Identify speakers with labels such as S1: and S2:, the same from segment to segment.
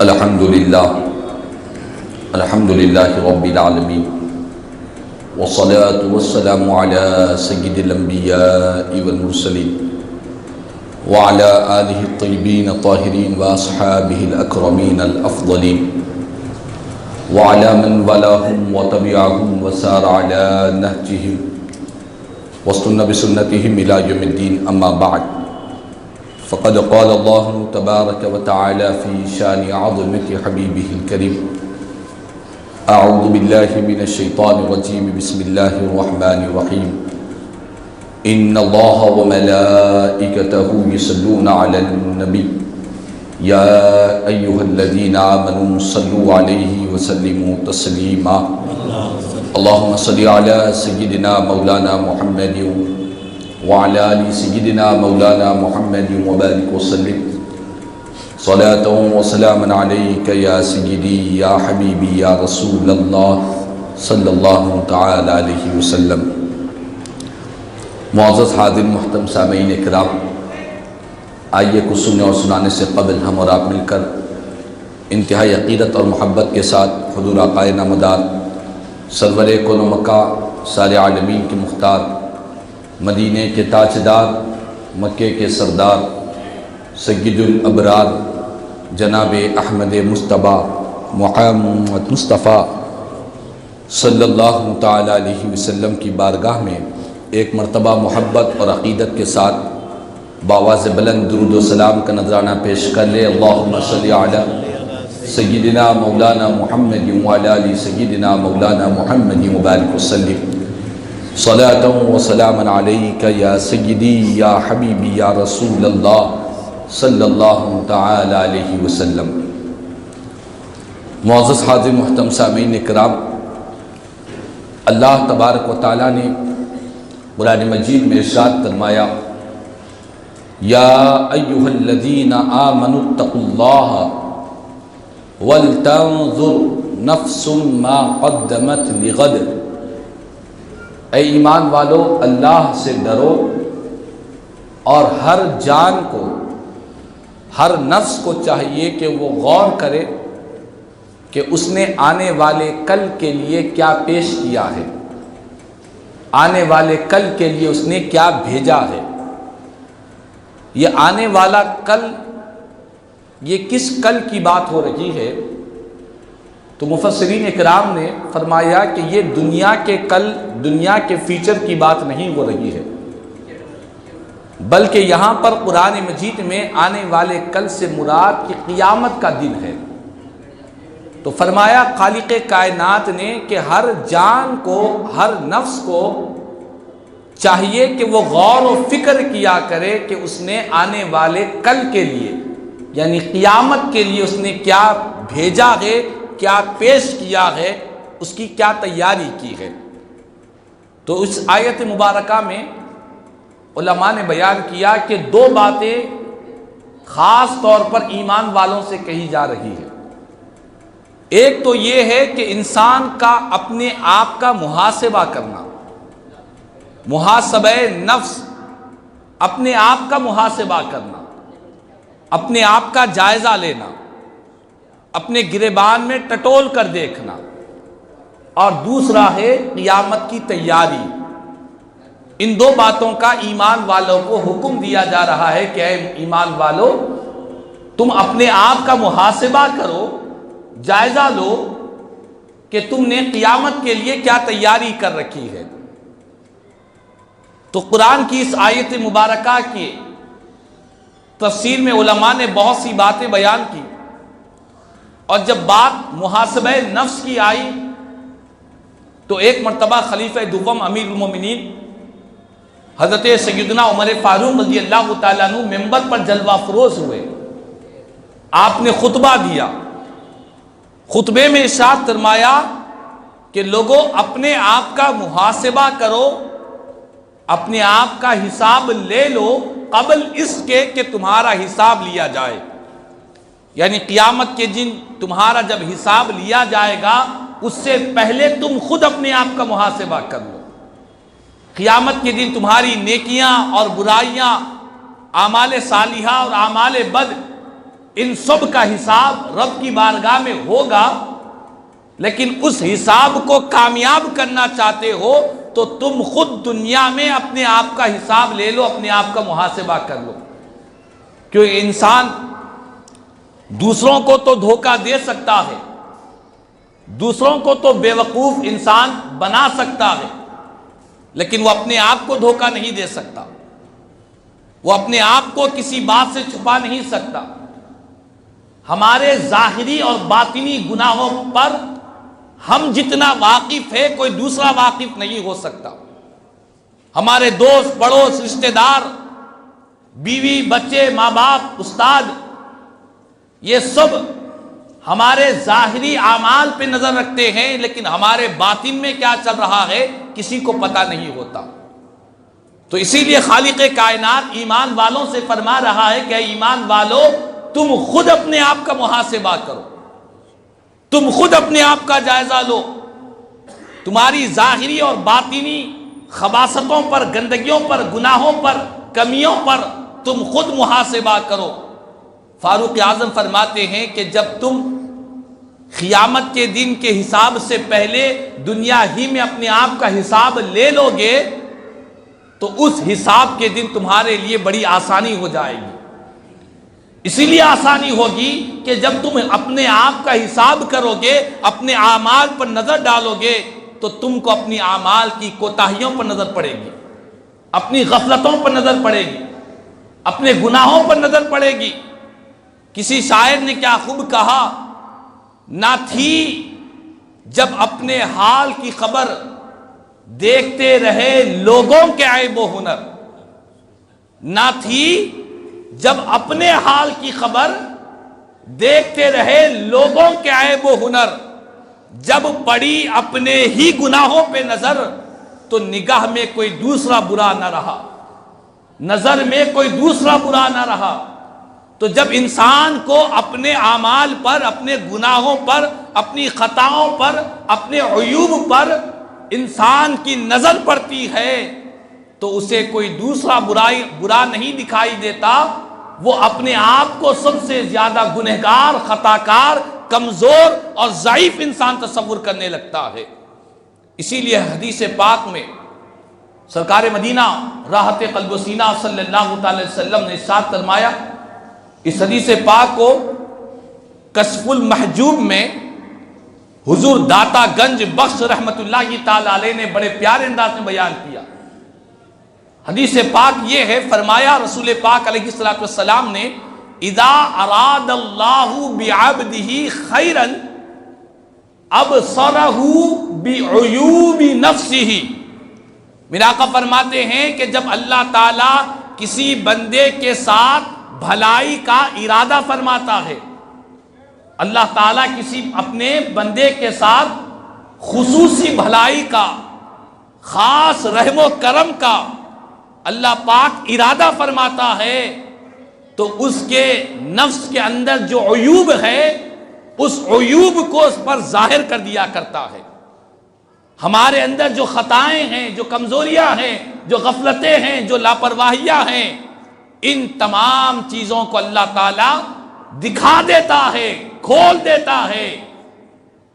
S1: الحمدللہ رب العالمین والصلاة والسلام على سید الانبیاء والمرسلین وعلى آلہ الطیبین الطاہرین واصحابہ الاکرمین الافضلین وعلى من والاہم وتبعہم وسار على نہجہم واستنى بسنتہم الى یوم الدین. اما بعد فقد قال اللہ تبارک وتعالی فی شان عظمت حبیبہ الکریم. اعوذ باللہ من الشیطان الرجیم. بسم اللہ الرحمن الرحیم. ان اللہ وملائکتہ یصلون علی النبی یا ایہا الذین آمنوا صلوا علیہ وسلموا تسلیما. اللہم صلی علی سیدنا مولانا محمد وعلى آل سيدنا مولانا محمد وبارك وسلم صلاة وسلاما عليك يا سيدي يا حبيبي يا رسول الله صلی اللہ تعالی علیہ وسلم. معزز حاضر محترم سامعین اکرام، آئیے کچھ سننے اور سنانے سے قبل ہم اور آپ مل کر انتہائی عقیدت اور محبت کے ساتھ حضور آقا نامدار سرور کون و مکہ سارے عالمین کے مختار، مدینے کے تاجدار، مکے کے سردار، سید الابرار جناب احمد مصطفیٰ محمد مصطفیٰ صلی اللہ تعالی علیہ وسلم کی بارگاہ میں ایک مرتبہ محبت اور عقیدت کے ساتھ بآواز بلند درود و سلام کا نذرانہ پیش کر لے. اللہم صلی علی سیدنا مولانا محمد وعلی آل سیدنا مولانا محمد مبارک وسلم صلاة و سلاما علیک یا سیدی یا حبیبی یا رسول اللہ صلی اللہ تعالی علیہ وسلم. معزز حاضر محترم سامعین اکرام، اللہ تبارک و تعالیٰ نے قرآن مجید میں ارشاد فرمایا، یا ایہا الذین آمنوا اتقوا اللہ ولتنظر نفس ما قدمت لغد. اے ایمان والو، اللہ سے ڈرو اور ہر جان کو، ہر نفس کو چاہیے کہ وہ غور کرے کہ اس نے آنے والے کل کے لیے کیا پیش کیا ہے، آنے والے کل کے لیے اس نے کیا بھیجا ہے. یہ آنے والا کل، یہ کس کل کی بات ہو رہی ہے؟ تو مفسرین اکرام نے فرمایا کہ یہ دنیا کے کل، دنیا کے فیچر کی بات نہیں ہو رہی ہے، بلکہ یہاں پر قرآن مجید میں آنے والے کل سے مراد کی قیامت کا دن ہے. تو فرمایا خالق کائنات نے کہ ہر جان کو، ہر نفس کو چاہیے کہ وہ غور و فکر کیا کرے کہ اس نے آنے والے کل کے لیے، یعنی قیامت کے لیے اس نے کیا بھیجا ہے، کیا پیش کیا ہے، اس کی کیا تیاری کی ہے. تو اس آیت مبارکہ میں علماء نے بیان کیا کہ دو باتیں خاص طور پر ایمان والوں سے کہی جا رہی ہے. ایک تو یہ ہے کہ انسان کا اپنے آپ کا محاسبہ کرنا، محاسبہ نفس، اپنے آپ کا محاسبہ کرنا، اپنے آپ کا جائزہ لینا، اپنے گریبان میں ٹٹول کر دیکھنا. اور دوسرا ہے قیامت کی تیاری. ان دو باتوں کا ایمان والوں کو حکم دیا جا رہا ہے کہ اے ایمان والو، تم اپنے آپ کا محاسبہ کرو، جائزہ لو کہ تم نے قیامت کے لیے کیا تیاری کر رکھی ہے. تو قرآن کی اس آیت مبارکہ کی تفسیر میں علماء نے بہت سی باتیں بیان کی، اور جب بات محاسبہ نفس کی آئی تو ایک مرتبہ خلیفہ دوم امیر المومنین حضرت سیدنا عمر فاروق رضی اللہ تعالیٰ عنہ منبر پر جلوہ فروز ہوئے. آپ نے خطبہ دیا. خطبے میں ارشاد فرمایا کہ لوگوں، اپنے آپ کا محاسبہ کرو، اپنے آپ کا حساب لے لو قبل اس کے کہ تمہارا حساب لیا جائے. یعنی قیامت کے دن تمہارا جب حساب لیا جائے گا اس سے پہلے تم خود اپنے آپ کا محاسبہ کر لو. قیامت کے دن تمہاری نیکیاں اور برائیاں، اعمال صالحہ اور اعمال بد، ان سب کا حساب رب کی بارگاہ میں ہوگا، لیکن اس حساب کو کامیاب کرنا چاہتے ہو تو تم خود دنیا میں اپنے آپ کا حساب لے لو، اپنے آپ کا محاسبہ کر لو. کیونکہ انسان دوسروں کو تو دھوکہ دے سکتا ہے، دوسروں کو تو بے وقوف انسان بنا سکتا ہے، لیکن وہ اپنے آپ کو دھوکہ نہیں دے سکتا، وہ اپنے آپ کو کسی بات سے چھپا نہیں سکتا. ہمارے ظاہری اور باطنی گناہوں پر ہم جتنا واقف ہے کوئی دوسرا واقف نہیں ہو سکتا. ہمارے دوست، پڑوس، رشتہ دار، بیوی، بچے، ماں باپ، استاد، یہ سب ہمارے ظاہری اعمال پہ نظر رکھتے ہیں، لیکن ہمارے باطن میں کیا چل رہا ہے کسی کو پتہ نہیں ہوتا. تو اسی لیے خالق کائنات ایمان والوں سے فرما رہا ہے کہ اے ایمان والو، تم خود اپنے آپ کا محاسبہ کرو، تم خود اپنے آپ کا جائزہ لو، تمہاری ظاہری اور باطنی خباثتوں پر، گندگیوں پر، گناہوں پر، کمیوں پر تم خود محاسبہ کرو. فاروق اعظم فرماتے ہیں کہ جب تم قیامت کے دن کے حساب سے پہلے دنیا ہی میں اپنے آپ کا حساب لے لو گے تو اس حساب کے دن تمہارے لیے بڑی آسانی ہو جائے گی. اسی لیے آسانی ہوگی کہ جب تم اپنے آپ کا حساب کرو گے، اپنے اعمال پر نظر ڈالو گے تو تم کو اپنی اعمال کی کوتاہیوں پر نظر پڑے گی، اپنی غفلتوں پر نظر پڑے گی، اپنے گناہوں پر نظر پڑے گی. کسی شاعر نے کیا خوب کہا، نہ تھی جب اپنے حال کی خبر دیکھتے رہے لوگوں کے عیب و ہنر، نہ تھی جب اپنے حال کی خبر دیکھتے رہے لوگوں کے عیب و ہنر، جب پڑی اپنے ہی گناہوں پہ نظر تو نگاہ میں کوئی دوسرا برا نہ رہا، نظر میں کوئی دوسرا برا نہ رہا. تو جب انسان کو اپنے اعمال پر، اپنے گناہوں پر، اپنی خطاؤں پر، اپنے عیوب پر انسان کی نظر پڑتی ہے تو اسے کوئی دوسرا برا نہیں دکھائی دیتا، وہ اپنے آپ کو سب سے زیادہ گنہگار، خطاکار، کمزور اور ضعیف انسان تصور کرنے لگتا ہے. اسی لیے حدیث پاک میں سرکار مدینہ راحت قلب و سینہ صلی اللہ تعالی وسلم نے ارشاد فرمایا، اس حدیث پاک کو کشف المحجوب میں حضور داتا گنج بخش رحمت اللہ تعالی علیہ نے بڑے پیارے انداز میں بیان کیا. حدیث پاک یہ ہے، فرمایا رسول پاک علیہ الصلوۃ والسلام نے، اذا اراد اللہ بعبدہ خیرا ابصرہ بعیوب نفسہ. میرے آقا فرماتے ہیں کہ جب اللہ تعالی کسی بندے کے ساتھ بھلائی کا ارادہ فرماتا ہے، اللہ تعالیٰ کسی اپنے بندے کے ساتھ خصوصی بھلائی کا، خاص رحم و کرم کا اللہ پاک ارادہ فرماتا ہے تو اس کے نفس کے اندر جو عیوب ہے اس عیوب کو اس پر ظاہر کر دیا کرتا ہے. ہمارے اندر جو خطائیں ہیں، جو کمزوریاں ہیں، جو غفلتیں ہیں، جو لاپرواہیاں ہیں، ان تمام چیزوں کو اللہ تعالیٰ دکھا دیتا ہے، کھول دیتا ہے.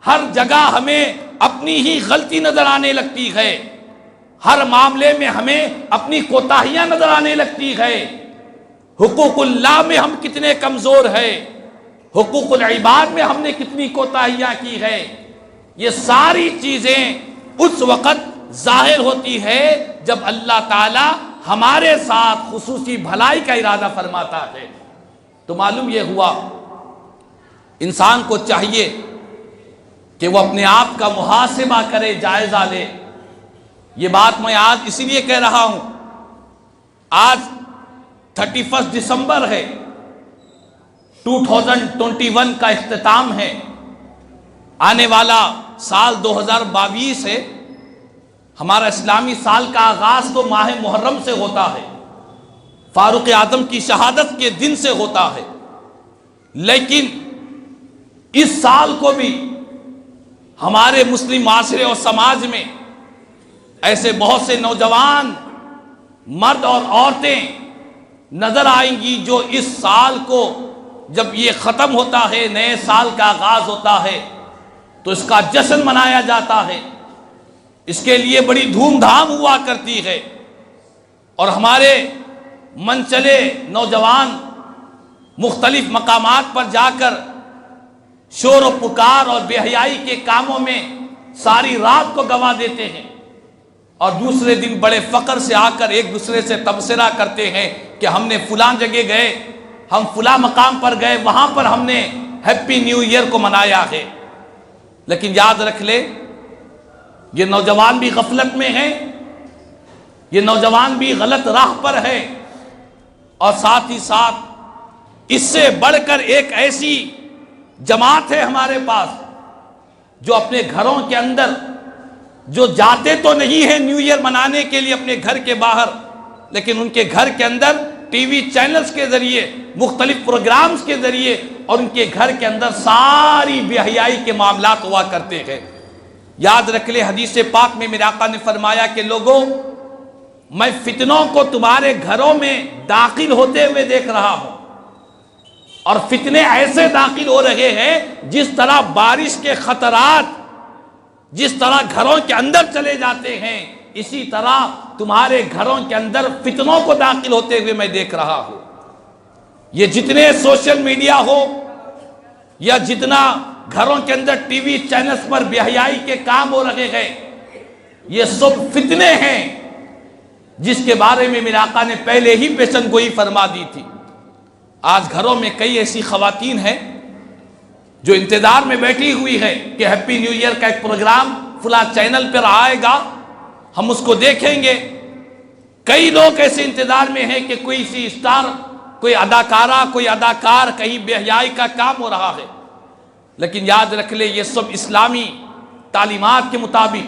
S1: ہر جگہ ہمیں اپنی ہی غلطی نظر آنے لگتی ہے، ہر معاملے میں ہمیں اپنی کوتاہیاں نظر آنے لگتی ہے. حقوق اللہ میں ہم کتنے کمزور ہیں، حقوق العباد میں ہم نے کتنی کوتاہیاں کی ہے. یہ ساری چیزیں اس وقت ظاہر ہوتی ہے جب اللہ تعالی ہمارے ساتھ خصوصی بھلائی کا ارادہ فرماتا ہے. تو معلوم یہ ہوا انسان کو چاہیے کہ وہ اپنے آپ کا محاسبہ کرے، جائزہ لے. یہ بات میں آج اسی لیے کہہ رہا ہوں، آج 31 دسمبر ہے، 2021 کا اختتام ہے. آنے والا سال 2022 ہے. ہمارا اسلامی سال کا آغاز تو ماہ محرم سے ہوتا ہے، فاروق اعظم کی شہادت کے دن سے ہوتا ہے. لیکن اس سال کو بھی ہمارے مسلم معاشرے اور سماج میں ایسے بہت سے نوجوان، مرد اور عورتیں نظر آئیں گی جو اس سال کو جب یہ ختم ہوتا ہے، نئے سال کا آغاز ہوتا ہے، تو اس کا جشن منایا جاتا ہے، اس کے لیے بڑی دھوم دھام ہوا کرتی ہے، اور ہمارے منچلے نوجوان مختلف مقامات پر جا کر شور و پکار اور بے حیائی کے کاموں میں ساری رات کو گنوا دیتے ہیں، اور دوسرے دن بڑے فخر سے آ کر ایک دوسرے سے تبصرہ کرتے ہیں کہ ہم نے فلاں جگہ گئے، ہم فلاں مقام پر گئے، وہاں پر ہم نے ہیپی نیو ایئر کو منایا ہے۔ لیکن یاد رکھ لے، یہ نوجوان بھی غفلت میں ہیں، یہ نوجوان بھی غلط راہ پر ہے، اور ساتھ ہی ساتھ اس سے بڑھ کر ایک ایسی جماعت ہے ہمارے پاس جو اپنے گھروں کے اندر، جو جاتے تو نہیں ہیں نیو ایئر منانے کے لیے اپنے گھر کے باہر، لیکن ان کے گھر کے اندر ٹی وی چینلز کے ذریعے، مختلف پروگرامز کے ذریعے، اور ان کے گھر کے اندر ساری بے حیائی کے معاملات ہوا کرتے ہیں۔ یاد رکھ لے، حدیث پاک میں میرے آقا نے فرمایا کہ لوگوں، میں فتنوں کو تمہارے گھروں میں داخل ہوتے ہوئے دیکھ رہا ہوں، اور فتنے ایسے داخل ہو رہے ہیں جس طرح بارش کے خطرات جس طرح گھروں کے اندر چلے جاتے ہیں، اسی طرح تمہارے گھروں کے اندر فتنوں کو داخل ہوتے ہوئے میں دیکھ رہا ہوں۔ یہ جتنے سوشل میڈیا ہو یا جتنا گھروں کے اندر ٹی وی چینلز پر بے حیائی کے کام ہو رہے ہیں، یہ سب فتنے ہیں جس کے بارے میں میرے آقا نے پہلے ہی پیشن گوئی فرما دی تھی۔ آج گھروں میں کئی ایسی خواتین ہیں جو انتظار میں بیٹھی ہوئی ہے کہ ہیپی نیو ایئر کا ایک پروگرام فلاں چینل پر آئے گا، ہم اس کو دیکھیں گے۔ کئی لوگ ایسے انتظار میں ہیں کہ کوئی سی اسٹار، کوئی اداکارہ، کوئی اداکار کہیں بے حیائی کا کام ہو رہا ہے، لیکن یاد رکھ لے یہ سب اسلامی تعلیمات کے مطابق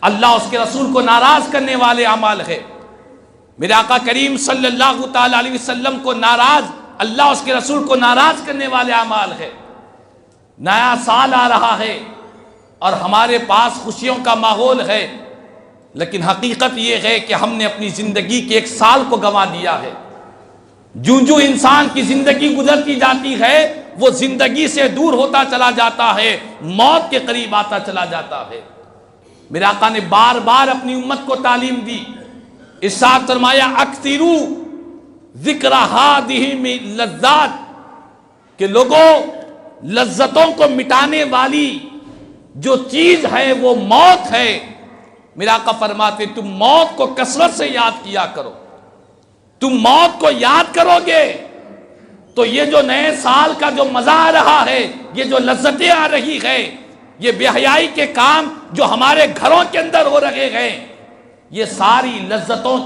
S1: اللہ اس کے رسول کو ناراض کرنے والے اعمال ہے۔ میرے آقا کریم صلی اللہ تعالی علیہ وسلم کو ناراض، اللہ اس کے رسول کو ناراض کرنے والے اعمال ہے۔ نیا سال آ رہا ہے اور ہمارے پاس خوشیوں کا ماحول ہے، لیکن حقیقت یہ ہے کہ ہم نے اپنی زندگی کے ایک سال کو گنوا دیا ہے۔ جو انسان کی زندگی گزرتی جاتی ہے، وہ زندگی سے دور ہوتا چلا جاتا ہے، موت کے قریب آتا چلا جاتا ہے۔ میرے آقا نے بار بار اپنی امت کو تعلیم دی، ارشاد فرمایا اکثرو ذکر ہذہ لذات، کہ لوگوں لذتوں کو مٹانے والی جو چیز ہے وہ موت ہے۔ میرے آقا فرماتے تم موت کو کثرت سے یاد کیا کرو، تم موت کو یاد کرو گے تو یہ جو نئے سال کا جو مزہ آ رہا ہے، یہ جو لذتیں آ رہی ہے، یہ بے حیائی کے کام جو ہمارے گھروں کے اندر ہو رہے ہیں، یہ ساری لذتوں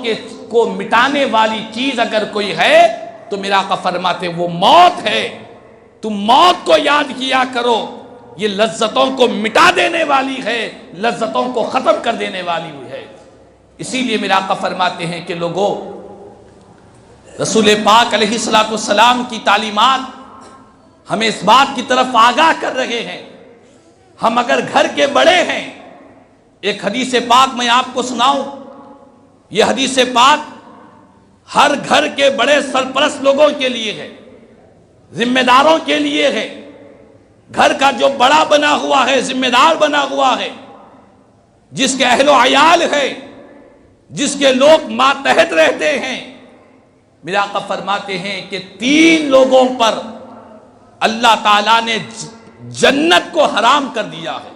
S1: کو مٹانے والی چیز اگر کوئی ہے تو میرا آقا فرماتے وہ موت ہے۔ تم موت کو یاد کیا کرو، یہ لذتوں کو مٹا دینے والی ہے، لذتوں کو ختم کر دینے والی ہے۔ اسی لیے میرا آقا فرماتے ہیں کہ لوگوں، رسول پاک علیہ السلام کی تعلیمات ہمیں اس بات کی طرف آگاہ کر رہے ہیں۔ ہم اگر گھر کے بڑے ہیں، ایک حدیث پاک میں آپ کو سناؤں، یہ حدیث پاک ہر گھر کے بڑے سرپرست لوگوں کے لیے ہے، ذمہ داروں کے لیے ہے۔ گھر کا جو بڑا بنا ہوا ہے، ذمہ دار بنا ہوا ہے، جس کے اہل و عیال ہے، جس کے لوگ ماتحت رہتے ہیں، میرے آقا فرماتے ہیں کہ 3 لوگوں پر اللہ تعالیٰ نے جنت کو حرام کر دیا ہے۔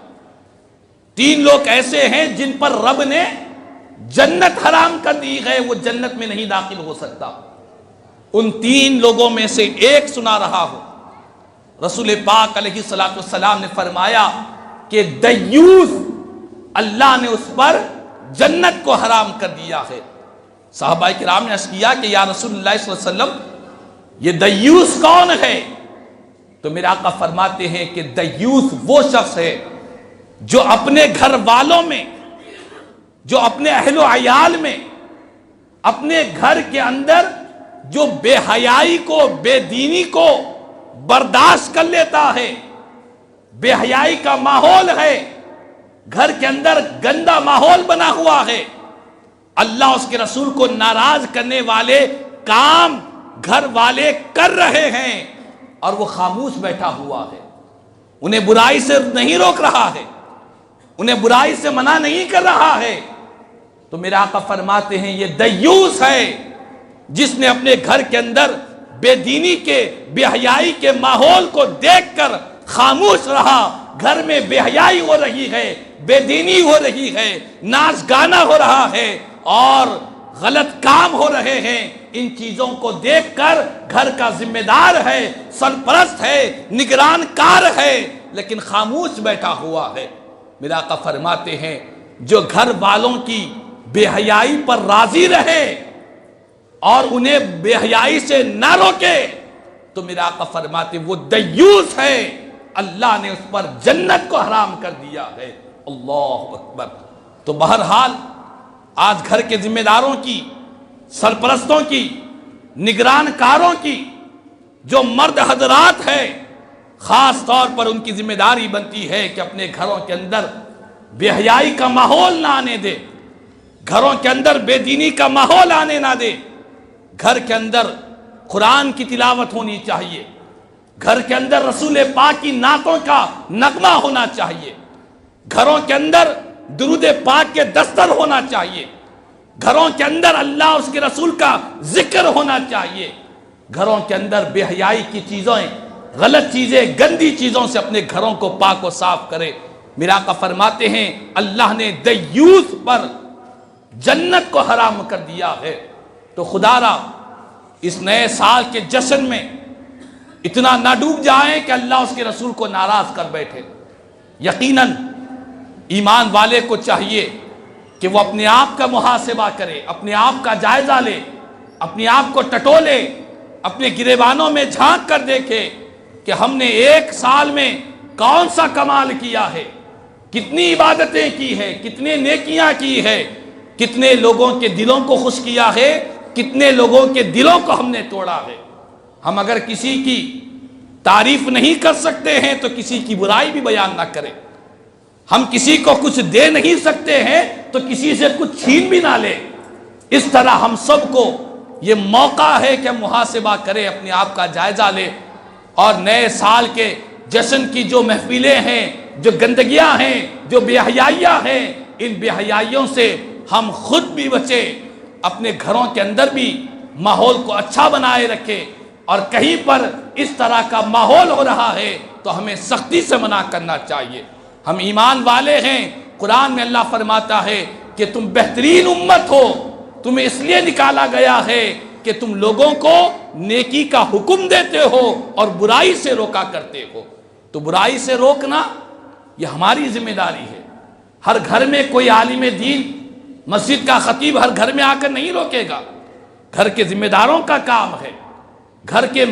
S1: 3 لوگ ایسے ہیں جن پر رب نے جنت حرام کر دی ہے، وہ جنت میں نہیں داخل ہو سکتا۔ ان 3 لوگوں میں سے ایک سنا رہا ہوں، رسول پاک علیہ السلام نے فرمایا کہ دیوس، اللہ نے اس پر جنت کو حرام کر دیا ہے۔ صحابہ کرام نے عرض کیا کہ یا رسول اللہ صلی اللہ علیہ وسلم یہ دیوس کون ہے؟ تو میرے آقا فرماتے ہیں کہ دیوس وہ شخص ہے جو اپنے گھر والوں میں، جو اپنے اہل و عیال میں، اپنے گھر کے اندر جو بے حیائی کو، بے دینی کو برداشت کر لیتا ہے، بے حیائی کا ماحول ہے، گھر کے اندر گندا ماحول بنا ہوا ہے، اللہ اس کے رسول کو ناراض کرنے والے کام گھر والے کر رہے ہیں، اور وہ خاموش بیٹھا ہوا ہے، انہیں برائی سے نہیں روک رہا ہے، انہیں برائی سے منع نہیں کر رہا ہے، تو میرے آقا فرماتے ہیں یہ دیوس ہے جس نے اپنے گھر کے اندر بے دینی کے، بے حیائی کے ماحول کو دیکھ کر خاموش رہا۔ گھر میں بے حیائی ہو رہی ہے، بے دینی ہو رہی ہے، ناچ گانا ہو رہا ہے اور غلط کام ہو رہے ہیں، ان چیزوں کو دیکھ کر گھر کا ذمہ دار ہے، سرپرست ہے، نگران کار ہے، لیکن خاموش بیٹھا ہوا ہے۔ میرا آقا فرماتے ہیں جو گھر والوں کی بے حیائی پر راضی رہے اور انہیں بے حیائی سے نہ روکے تو میرا آقا فرماتے وہ دیوس ہے، اللہ نے اس پر جنت کو حرام کر دیا ہے۔ اللہ اکبر۔ تو بہرحال آج گھر کے ذمہ داروں کی، سرپرستوں کی، نگران کاروں کی جو مرد حضرات ہیں، خاص طور پر ان کی ذمہ داری بنتی ہے کہ اپنے گھروں کے اندر بے حیائی کا ماحول نہ آنے دے، گھروں کے اندر بے دینی کا ماحول آنے نہ دے، گھر کے اندر قرآن کی تلاوت ہونی چاہیے، گھر کے اندر رسول پاک کی نعتوں کا نغمہ ہونا چاہیے، گھروں کے اندر درود پاک کے دستر ہونا چاہیے، گھروں کے اندر اللہ اس کے رسول کا ذکر ہونا چاہیے، گھروں کے اندر بے حیائی کی چیزیں، غلط چیزیں، گندی چیزوں سے اپنے گھروں کو پاک و صاف کرے۔ میرا آقا فرماتے ہیں اللہ نے دیوس پر جنت کو حرام کر دیا ہے۔ تو خدا را اس نئے سال کے جشن میں اتنا نہ ڈوب جائیں کہ اللہ اس کے رسول کو ناراض کر بیٹھے۔ یقیناً ایمان والے کو چاہیے کہ وہ اپنے آپ کا محاسبہ کرے، اپنے آپ کا جائزہ لے، اپنے آپ کو ٹٹولے، اپنے گریبانوں میں جھانک کر دیکھے کہ ہم نے ایک سال میں کون سا کمال کیا ہے، کتنی عبادتیں کی ہے، کتنے نیکیاں کی ہے، کتنے لوگوں کے دلوں کو خوش کیا ہے، کتنے لوگوں کے دلوں کو ہم نے توڑا ہے۔ ہم اگر کسی کی تعریف نہیں کر سکتے ہیں تو کسی کی برائی بھی بیان نہ کریں، ہم کسی کو کچھ دے نہیں سکتے ہیں تو کسی سے کچھ چھین بھی نہ لیں۔ اس طرح ہم سب کو یہ موقع ہے کہ ہم محاسبہ کریں، اپنے آپ کا جائزہ لیں اور نئے سال کے جشن کی جو محفلیں ہیں، جو گندگیاں ہیں، جو بے حیائیاں ہیں، ان بے حیائیوں سے ہم خود بھی بچے، اپنے گھروں کے اندر بھی ماحول کو اچھا بنائے رکھے، اور کہیں پر اس طرح کا ماحول ہو رہا ہے تو ہمیں سختی سے منع کرنا چاہیے۔ ہم ایمان والے ہیں، قرآن میں اللہ فرماتا ہے کہ تم بہترین امت ہو، تمہیں اس لیے نکالا گیا ہے کہ تم لوگوں کو نیکی کا حکم دیتے ہو اور برائی سے روکا کرتے ہو۔ تو برائی سے روکنا یہ ہماری ذمہ داری ہے۔ ہر گھر میں کوئی عالم دین، مسجد کا خطیب ہر گھر میں آ کر نہیں روکے گا، گھر کے ذمہ داروں کا کام ہے، گھر کے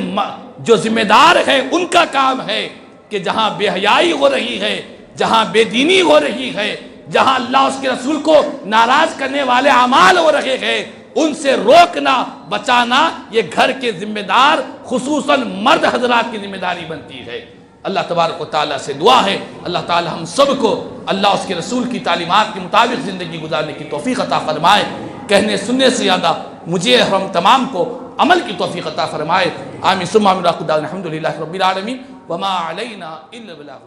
S1: جو ذمہ دار ہیں ان کا کام ہے کہ جہاں بے حیائی ہو رہی ہے، جہاں بے دینی ہو رہی ہے، جہاں اللہ اس کے رسول کو ناراض کرنے والے اعمال ہو رہے ہیں، ان سے روکنا، بچانا یہ گھر کے ذمہ دار خصوصاً مرد حضرات کی ذمہ داری بنتی ہے۔ اللہ تبارک و تعالیٰ سے دعا ہے اللہ تعالیٰ ہم سب کو اللہ اس کے رسول کی تعلیمات کے مطابق زندگی گزارنے کی توفیق عطا فرمائے، کہنے سننے سے زیادہ مجھے ہم تمام کو عمل کی توفیق عطا فرمائے۔ آمین ثم آمین۔ الحمدللہ رب العالمین وما علینا الا البلاغ۔